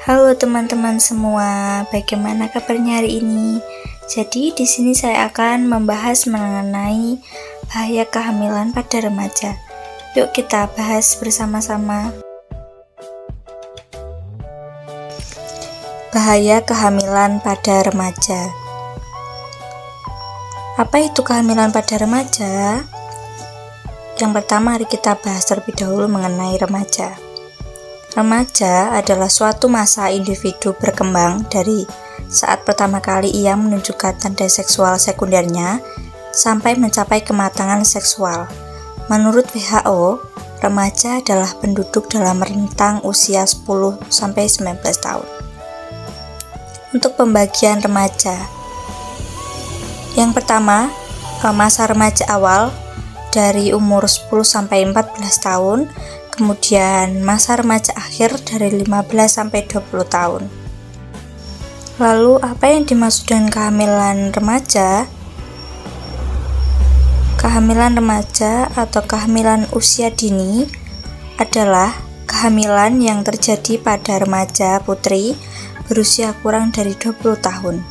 Halo teman-teman semua, bagaimana kabarnya hari ini? Jadi di sini saya akan membahas mengenai bahaya kehamilan pada remaja. Yuk kita bahas bersama-sama. Bahaya kehamilan pada remaja. Apa itu kehamilan pada remaja? Yang pertama, mari kita bahas terlebih dahulu mengenai remaja. Remaja adalah suatu masa individu berkembang dari saat pertama kali ia menunjukkan tanda seksual sekundernya sampai mencapai kematangan seksual. Menurut WHO, remaja adalah penduduk dalam rentang usia 10-19 tahun. Untuk pembagian remaja, yang pertama, masa remaja awal dari umur 10-14 tahun, kemudian masa remaja akhir dari 15-20 tahun. Lalu apa yang dimaksud dengan kehamilan remaja? Kehamilan remaja atau kehamilan usia dini adalah kehamilan yang terjadi pada remaja putri berusia kurang dari 20 tahun.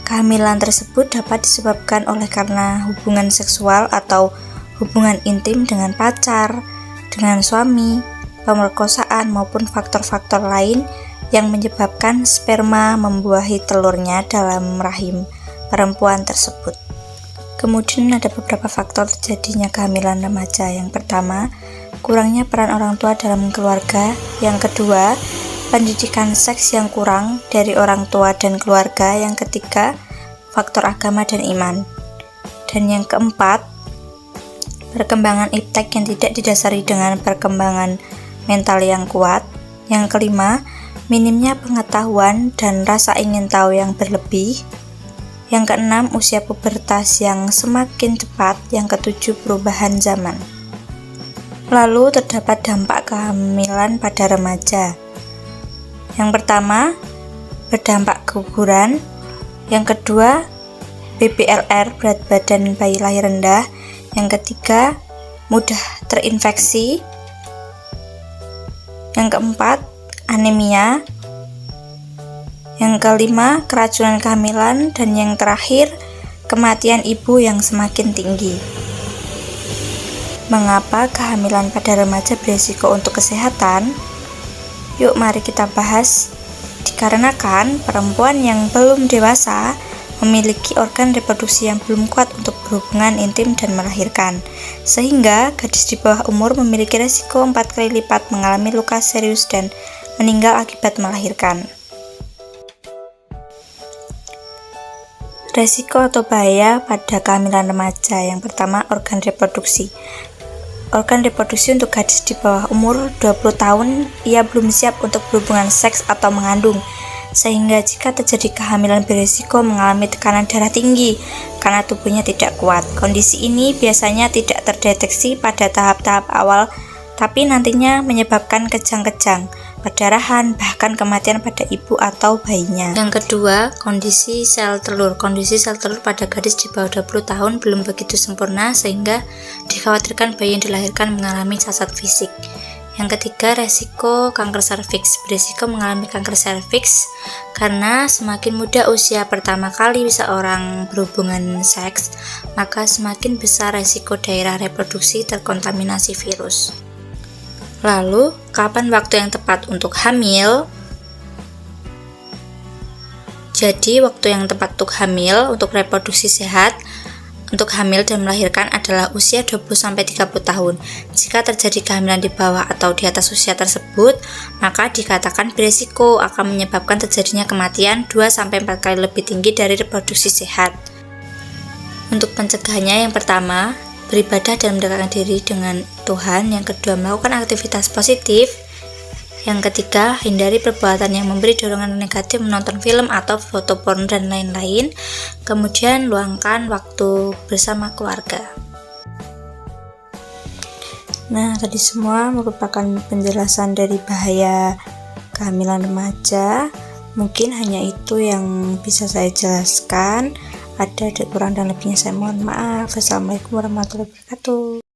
Kehamilan tersebut dapat disebabkan oleh karena hubungan seksual atau hubungan intim dengan pacar, dengan suami, pemerkosaan maupun faktor-faktor lain yang menyebabkan sperma membuahi telurnya dalam rahim perempuan tersebut. Kemudian ada beberapa faktor terjadinya kehamilan remaja. Yang pertama, kurangnya peran orang tua dalam keluarga. Yang kedua, pendidikan seks yang kurang dari orang tua dan keluarga. Yang ketiga, faktor agama dan iman. Dan yang keempat, perkembangan iptek yang tidak didasari dengan perkembangan mental yang kuat. Yang kelima, minimnya pengetahuan dan rasa ingin tahu yang berlebih. Yang keenam, usia pubertas yang semakin cepat. Yang ketujuh, perubahan zaman. Lalu terdapat dampak kehamilan pada remaja. Yang pertama, berdampak keguguran. Yang kedua, BBLR, berat badan bayi lahir rendah. Yang ketiga, mudah terinfeksi. Yang keempat, anemia. Yang kelima, keracunan kehamilan. Dan yang terakhir, kematian ibu yang semakin tinggi. Mengapa kehamilan pada remaja berisiko untuk kesehatan? Yuk mari kita bahas. Dikarenakan perempuan yang belum dewasa memiliki organ reproduksi yang belum kuat untuk berhubungan intim dan melahirkan, sehingga gadis di bawah umur memiliki resiko 4 kali lipat mengalami luka serius dan meninggal akibat melahirkan. Resiko atau bahaya pada kehamilan remaja. Yang pertama, organ reproduksi. Organ reproduksi untuk gadis di bawah umur 20 tahun, ia belum siap untuk berhubungan seks atau mengandung, sehingga jika terjadi kehamilan berisiko mengalami tekanan darah tinggi karena tubuhnya tidak kuat. Kondisi ini biasanya tidak terdeteksi pada tahap-tahap awal, tapi nantinya menyebabkan kejang-kejang, perdarahan, bahkan kematian pada ibu atau bayinya. Yang kedua, kondisi sel telur. Kondisi sel telur pada gadis di bawah 20 tahun belum begitu sempurna, sehingga dikhawatirkan bayi yang dilahirkan mengalami cacat fisik. Yang ketiga, resiko kanker serviks. Berisiko mengalami kanker serviks karena semakin muda usia pertama kali seorang berhubungan seks, maka semakin besar resiko daerah reproduksi terkontaminasi virus. Lalu, kapan waktu yang tepat untuk hamil? Jadi, waktu yang tepat untuk hamil, untuk reproduksi sehat, untuk hamil dan melahirkan adalah usia 20-30 tahun. Jika terjadi kehamilan di bawah atau di atas usia tersebut, maka dikatakan berisiko akan menyebabkan terjadinya kematian 2-4 kali lebih tinggi dari reproduksi sehat. Untuk pencegahannya, yang pertama, beribadah dan mendekatkan diri dengan Tuhan. Yang kedua, melakukan aktivitas positif. Yang ketiga, hindari perbuatan yang memberi dorongan negatif, menonton film atau foto porno dan lain-lain. Kemudian, luangkan waktu bersama keluarga. Nah, tadi semua merupakan penjelasan dari bahaya kehamilan remaja. Mungkin hanya itu yang bisa saya jelaskan. Ada kurang dan lebihnya saya mohon maaf. Assalamualaikum warahmatullahi wabarakatuh.